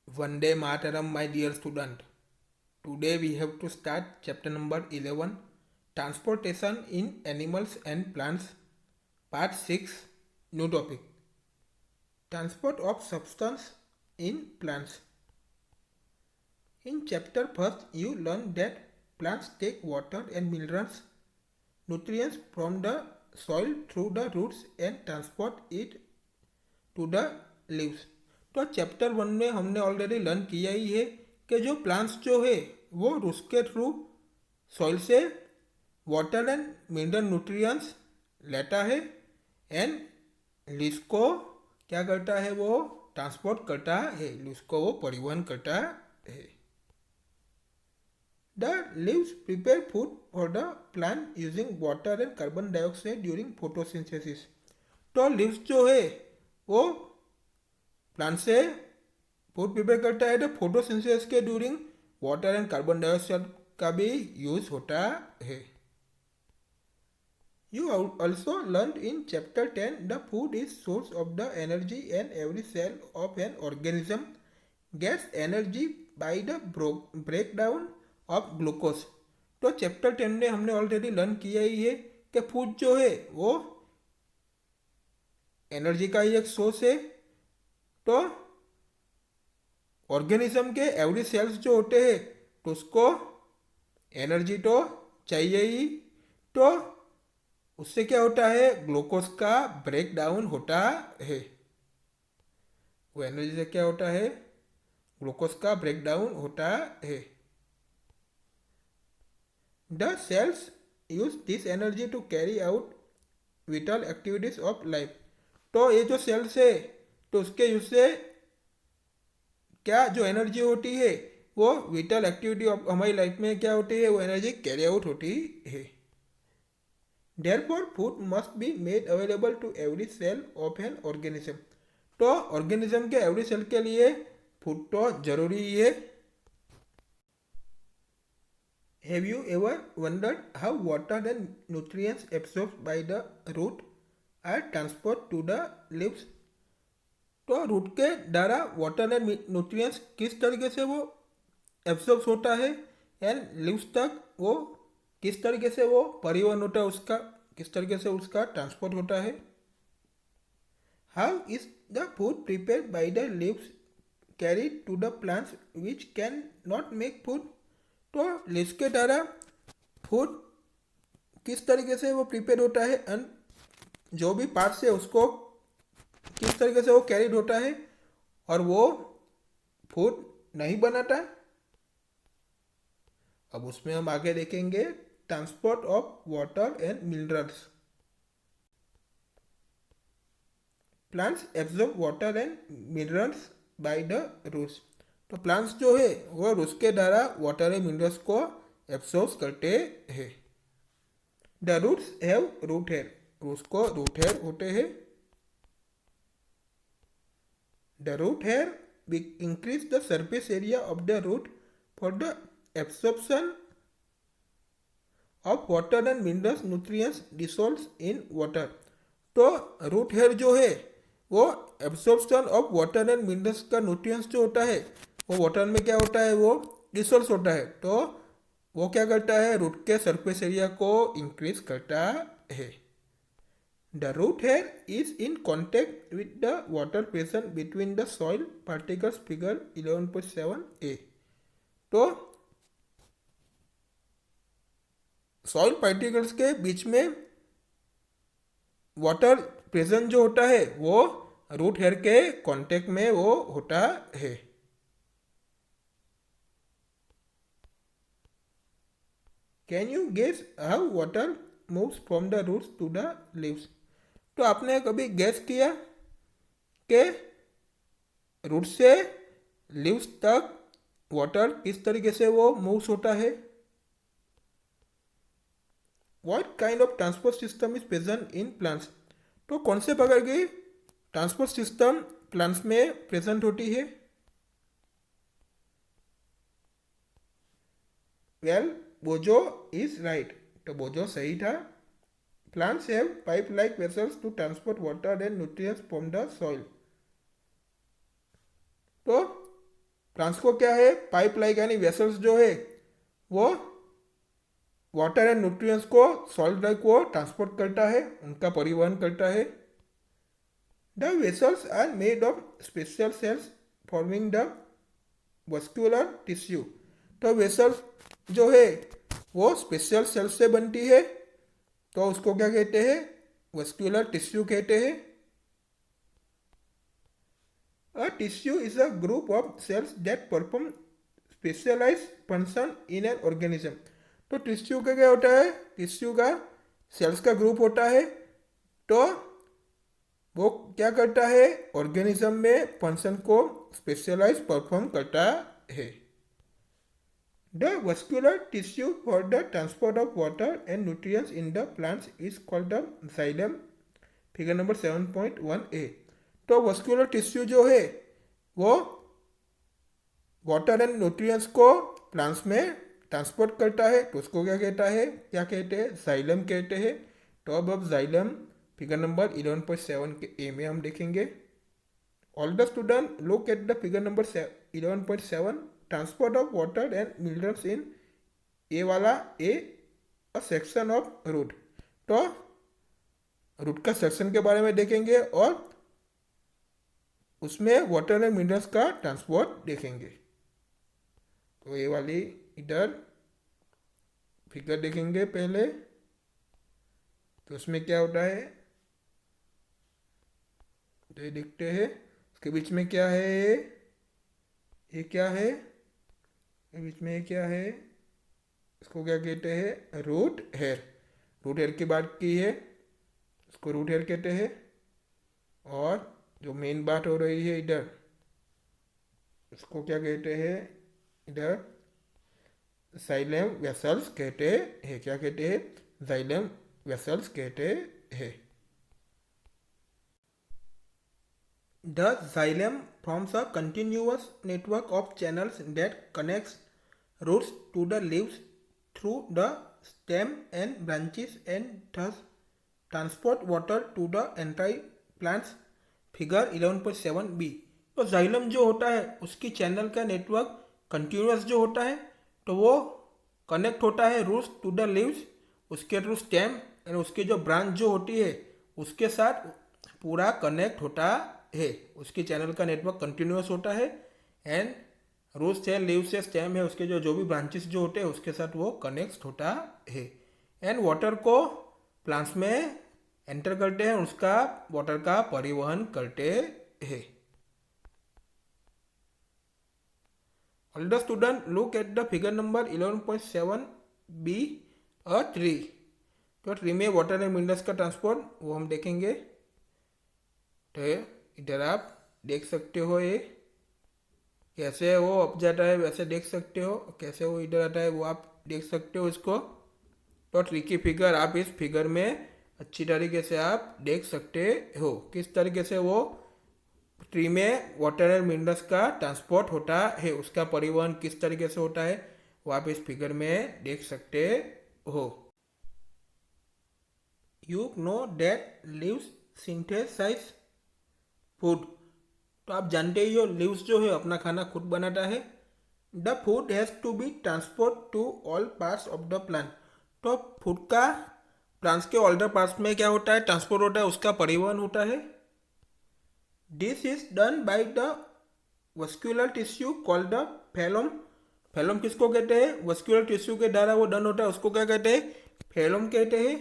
Vande Mataram, my dear student. Today we have to start chapter number 11, Transportation in Animals and Plants, part 6, new topic. Transport of substance in plants. In chapter first, you learn that plants take water and minerals, nutrients from the soil through the roots and transport it to the leaves. तो chapter 1 में हमने already learn किया ही है कि जो plants जो है वो रूट्स के थ्रू सॉइल से वाटर एंड मिनरल न्यूट्रिएंट्स लेता है एंड लीव्स को क्या करता है, वो ट्रांसपोर्ट करता है, लीव्स को वो परिवहन करता है। The leaves prepare food for the plant using water and carbon dioxide during photosynthesis. तो लीव्स जो है वो प्लांट से फूड प्रिपेयर करता है, तो फोटोसिंथेसिस के during water and carbon dioxide का भी यूज होता है। You also learned in chapter 10 the food is source of the energy and every cell of an organism gets energy by the breakdown of glucose। तो chapter 10 में हमने already learn किया ही है कि फूड जो है वो एनर्जी का ही एक सोर्स है। तो ऑर्गेनिज्म के एवरी सेल्स जो होते हैं तो उसको एनर्जी तो चाहिए ही, तो उससे क्या होता है, ग्लूकोज का ब्रेक डाउन होता है। वो एनर्जी से क्या होता है, ग्लूकोज का ब्रेक डाउन होता है। The cells use this energy to carry out vital activities of life. तो ये जो सेल्स है तो उसके यूज से क्या जो एनर्जी होती है वो विटल एक्टिविटी ऑफ हमारी लाइफ में क्या होती है, वो एनर्जी कैरी आउट होती है। Therefore, food must be made available to every cell of an organism। तो ऑर्गेनिज्म के एवरी सेल के लिए फूड तो जरूरी ही है। Have you ever wondered how water and nutrients absorbed by the root are transported to the leaves? तो root के द्वारा वाटर एंड न्यूट्रिएंट्स किस तरीके से वो एब्सॉर्ब होता है एंड लीव्स तक वो किस तरीके से वो परिवहन होता है, उसका किस तरीके से उसका ट्रांसपोर्ट होता है। How is the food prepare by the leaves carried to the plants which can not make food. तो लीव्स के द्वारा फूड किस तरीके से वो प्रिपेयर होता है एंड जो भी पार्ट्स है उसको किस तरीके से वो कैरीड होता है और वो फूड नहीं बनाता। अब उसमें हम आगे देखेंगे transport of water and minerals. Plants absorb water and minerals by the roots. तो प्लांट्स जो है वो रूट्स के द्वारा वाटर एंड मिनरल्स को एब्सॉर्ब करते हैं। The roots have root hair. Roots को रूट हेयर होते हैं। The root hair increase the surface area of the root for the absorption of water and minerals nutrients dissolved in water। तो root hair जो है वो absorption of water and minerals का nutrients जो होता है वो वाटर में क्या होता है, वो डिसोल्व होता है। तो वो क्या करता है, रूट के सरफेस एरिया को इंक्रीज करता है। The root hair is in contact with the water present between the soil particles figure 11.7a। तो सॉइल पार्टिकल्स के बीच में वाटर प्रेजेंट जो होता है वो रूट हेयर के कांटेक्ट में वो होता है। Can you guess how water moves from the roots to the leaves. तो आपने कभी गैस किया कि रूट से लीव्स तक वाटर किस तरीके से वो मूव्स होता है। What kind of transport system is present in plants. तो कौन से प्रकार की ट्रांसपोर्ट सिस्टम प्लांट्स में प्रेजेंट होती है। वेल बोजो इज राइट। तो बोजो सही था। Plants have pipe-like vessels to transport water and nutrients from the soil। तो प्लांट्स को क्या है, पाइप लाइक यानी वेसल्स जो है वो वाटर एंड न्यूट्रिएंट्स को सॉलिड लाइक को ट्रांसपोर्ट करता है, उनका परिवहन करता है। The vessels are made of special cells forming the vascular tissue. तो वेसल जो है वो स्पेशल सेल से बनती है, तो उसको क्या कहते हैं, वस्कुलर टिश्यू कहते हैं। A tissue is a group of cells that perform specialise function in an organism. तो टिश्यू का क्या होता है, टिश्यू का सेल्स का ग्रुप होता है, तो वो क्या करता है, ऑर्गेनिज्म में फंक्शन को स्पेशलाइज परफॉर्म करता है। The vascular tissue for the transport of water and nutrients in the plants is called the xylem, figure number 7.1a। तो वस्कुलर टिश्यू जो है वो वाटर एंड न्यूट्रिएंट्स को प्लांट्स में ट्रांसपोर्ट करता है, तो उसको क्या कहता है, क्या कहते हैं, जाइलम कहते हैं। Top of xylem figure number 11.7 के ए में हम देखेंगे। All the student look at the figure number 11.7, transport of water and minerals in a वाला a uh section of root. तो रूट का सेक्शन के बारे में देखेंगे और उसमें वाटर एंड मिनरल्स का ट्रांसपोर्ट देखेंगे। तो ये वाली इधर फिगर देखेंगे पहले, तो उसमें क्या होता है, तो ये देखते हैं इसके बीच में क्या है, ये क्या है, ये बीच में ये क्या है, इसको क्या कहते हैं, रूट हेयर। रूट हेयर की बात की है, इसको रूट हेयर कहते हैं। और जो मेन बात हो रही है इधर, इसको क्या कहते हैं, इधर जाइलम वेसल्स कहते हैं। क्या कहते हैं, जाइलम वेसल्स कहते हैं। The xylem forms a continuous network of channels that connects roots to the leaves through the stem and branches and thus transport water to the entire plants, figure 11.7b। तो xylem जो होता है उसकी channel का network continuous जो होता है, तो वो कनेक्ट होता है रूट्स टू द लीव्स, उसके थ्रू स्टेम एंड उसकी जो ब्रांच जो होती है उसके साथ पूरा कनेक्ट होता है। उसकी चैनल का नेटवर्क कंटिन्यूस होता है एंड रूट से, लीव से, स्टेम है, उसके जो भी ब्रांचेस जो होते हैं उसके साथ वो कनेक्ट होता है। एंड वाटर को प्लांट्स में एंटर करते हैं, उसका वाटर का परिवहन करते हैं। All the student look at the figure number 11.7b a tree. तो ट्री में वाटर एंड मिनरल्स का ट्रांसपोर्ट वो हम देखेंगे। तो इधर आप देख सकते हो ये कैसे वो अप जाता है, वैसे देख सकते हो, कैसे वो इधर आता है वो आप देख सकते हो इसको। तो ट्री की फिगर आप इस फिगर में अच्छी तरीके से आप देख सकते हो किस तरीके से वो ट्री में वाटर एंड मिनरल्स का ट्रांसपोर्ट होता है, उसका परिवहन किस तरीके से होता है वो आप इस फिगर में देख सकते हो। You know that leaves synthesise food. तो आप जानते ही हो लीव्स जो है अपना खाना खुद बनाता है। The food has to be transport to all parts of the plant. तो फूड का प्लांट्स के ऑल द पार्ट्स में क्या होता है, ट्रांसपोर्ट होता है, उसका परिवहन होता है। This is done by the vascular tissue called the phloem. Phloem किसको कहते हैं, वस्कुलर टिश्यू के द्वारा वो डन होता है, उसको क्या कहते हैं, फेलोम कहते हैं।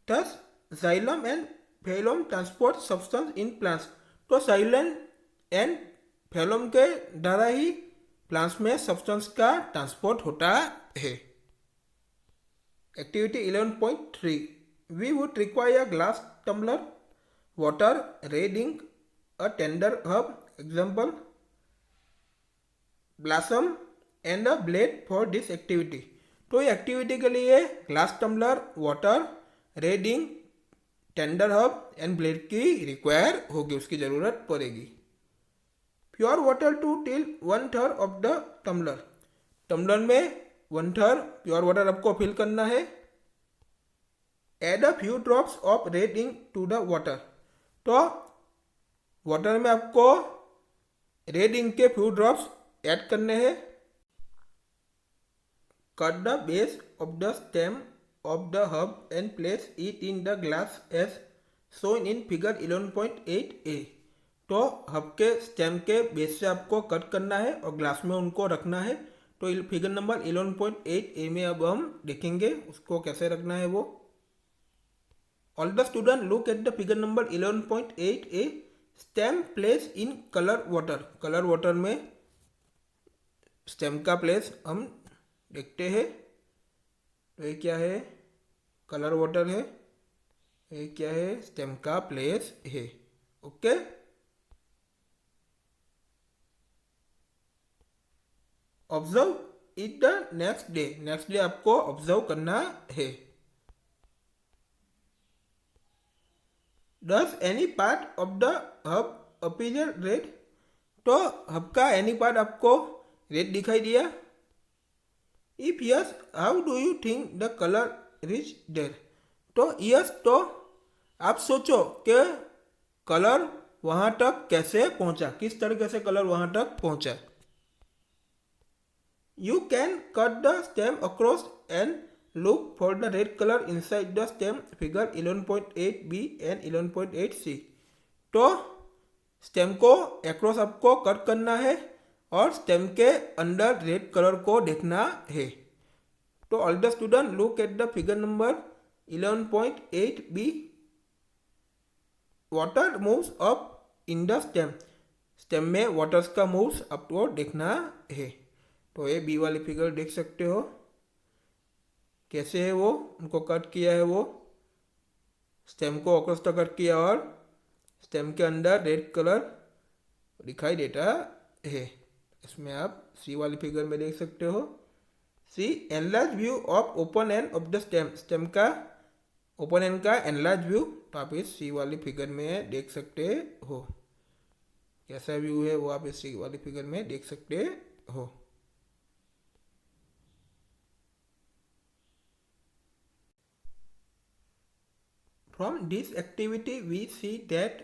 Thus xylem and phloem transport substance in plants. तो जाइलम एंड फेलोम के द्वारा ही प्लांट्स में सब्सटेंस का ट्रांसपोर्ट होता है। Activity 11.3, we would require glass tumbler, water, red ink, a tender herb, example blossom and a blade for this activity. तो ये एक्टिविटी के लिए glass tumbler, water, red ink, tender herb and blade की require होगी, उसकी ज़रूरत पड़ेगी। Pure water to till 1/3 of the tumbler. Tumbler में 1/3 प्योर वाटर आपको फिल करना है। Add a few drops of red ink to the water. तो वाटर में आपको रेड इंक के फ्यू ड्रॉप्स ऐड करने हैं। Cut the base of the stem of the hub and place it in the glass as shown in figure 11.8 A. तो hub के stem के base से आपको कट करना है और ग्लास में उनको रखना है। तो फिगर नंबर 11.8 ए में अब हम देखेंगे उसको कैसे रखना है वो। All the student look at the figure number 11.8a stem placed in color water। Colour water में स्टेम का प्लेस हम देखते हैं। तो ये क्या है, कलर वाटर है। ये क्या है, स्टेम का प्लेस है। Okay, observe it the next day. Next day आपको ऑब्जर्व करना है। Does any part of the hub appear red? तो हब का एनी पार्ट आपको रेड दिखाई दिया। If yes, how do you think the colour reach there? तो yes, तो आप सोचो कि कलर वहां तक कैसे पहुंचा, किस तरीके से कलर वहां तक पहुंचा। You can cut the stem across and look for the red color inside the stem figure 11.8b and 11.8c। तो स्टेम को एक्रॉस आपको कट करना है और स्टेम के अंदर रेड कलर को देखना है। तो all the student look at the figure number 11.8b। Water moves up in the stem. Stem में वाटर्स का मूव्स आपको देखना है। तो ये बी वाली फिगर देख सकते हो कैसे है वो, उनको कट किया है वो, स्टेम को अक्रॉस तक कट किया और स्टेम के अंदर रेड कलर दिखाई देता है। इसमें आप सी वाली फिगर में देख सकते हो। See enlarge view of open end of the stem. Stem का ओपन एंड का एनलार्ज व्यू तो आप इस सी वाली फिगर में देख सकते हो। कैसा व्यू है वो आप इस सी वाली फिगर में देख सकते हो। From this activity we see that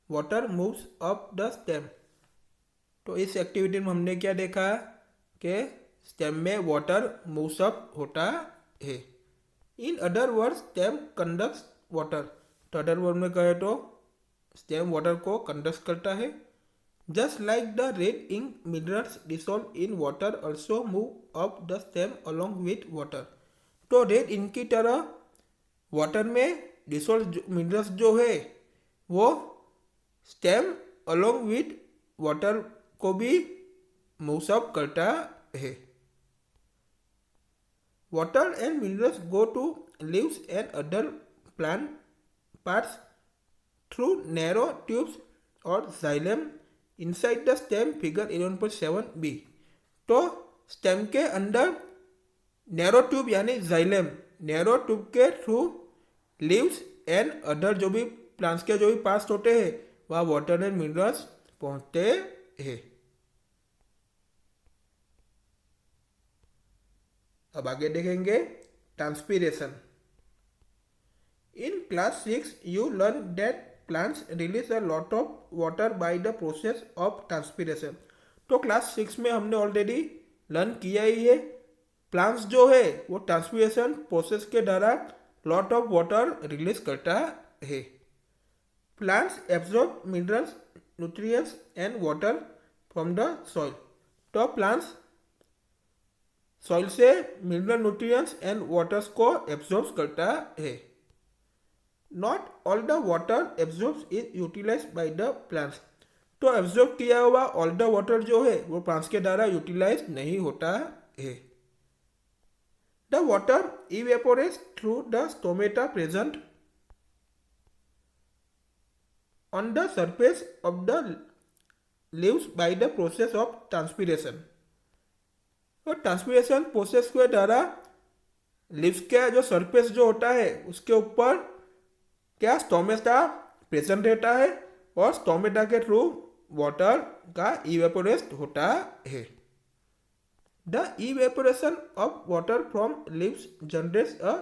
water moves up the stem। तो इस एक्टिविटी में हमने क्या देखा कि स्टेम में वाटर मूव्स अप होता है। In other words stem conducts water. तो अदर वर्ड में कहे तो स्टेम वाटर को कंडक्ट करता है। Just like the red ink minerals dissolve in water also move up the stem along with water. तो रेड इंक की तरह वाटर में डिसॉल्व मिनरल्स जो है वो स्टेम अलोंग विथ वाटर को भी मूव्स अप करता है। Water and minerals go to leaves and other plant parts through narrow tubes और xylem inside the stem figure 11.7b। तो स्टेम के अंदर नैरो ट्यूब यानी जाइलम, नैरो ट्यूब के थ्रू लीव्स एंड अदर जो भी प्लांट्स के जो भी पार्ट्स होते हैं वहाँ वाटर एंड मिनरल्स पहुंचते हैं। अब आगे देखेंगे transpiration. In class 6 you learn that plants release a lot of water by the process of transpiration. तो क्लास 6 में हमने ऑलरेडी लर्न किया ही है, प्लांट्स जो है वो ट्रांसपीरेशन प्रोसेस के द्वारा लॉट ऑफ वाटर रिलीज करता है। Plants absorb minerals, nutrients and water from the soil. तो प्लांट्स सॉइल से मिनरल, न्यूट्रिएंट्स एंड वाटर्स को एब्जॉर्ब करता है। Not all the water absorb is utilise by the plants. तो एब्जॉर्ब किया हुआ ऑल द वाटर जो है वो प्लांट्स के द्वारा यूटिलाइज नहीं होता है। The water evaporates through the stomata present on the surface of the leaves by the process of transpiration। तो ट्रांसपीरेशन प्रोसेस के द्वारा लीव्स के जो सरफेस जो होता है उसके ऊपर क्या स्टोमेटा प्रेजेंट रहता है और स्टोमेटा के थ्रू वाटर का इवेपोरेट होता है। The evaporation of water from leaves generates a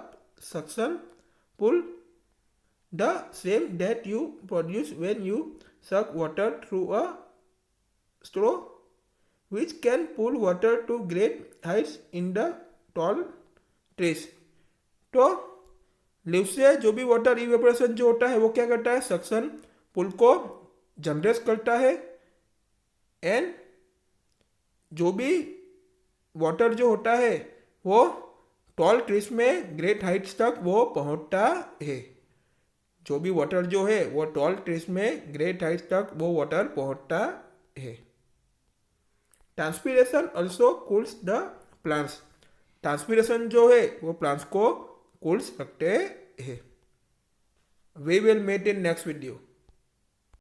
suction pull, the same that you produce when you suck water through a straw। which can pull water to great heights in the tall trees. तो leave से जो भी water evaporation जो होता है वो क्या करता है, सक्शन पुल को जनरेट करता है, एंड जो भी वाटर जो होता है वो टॉल ट्रीज में ग्रेट हाइट्स तक वो पहुंचता है। जो भी वाटर जो है वो टॉल ट्रीज में ग्रेट हाइट्स तक वो वाटर पहुंचता है। Transpiration also cools the plants. Transpiration जो है वो प्लांट्स को कूल्स रखते हैं। We will meet in next video.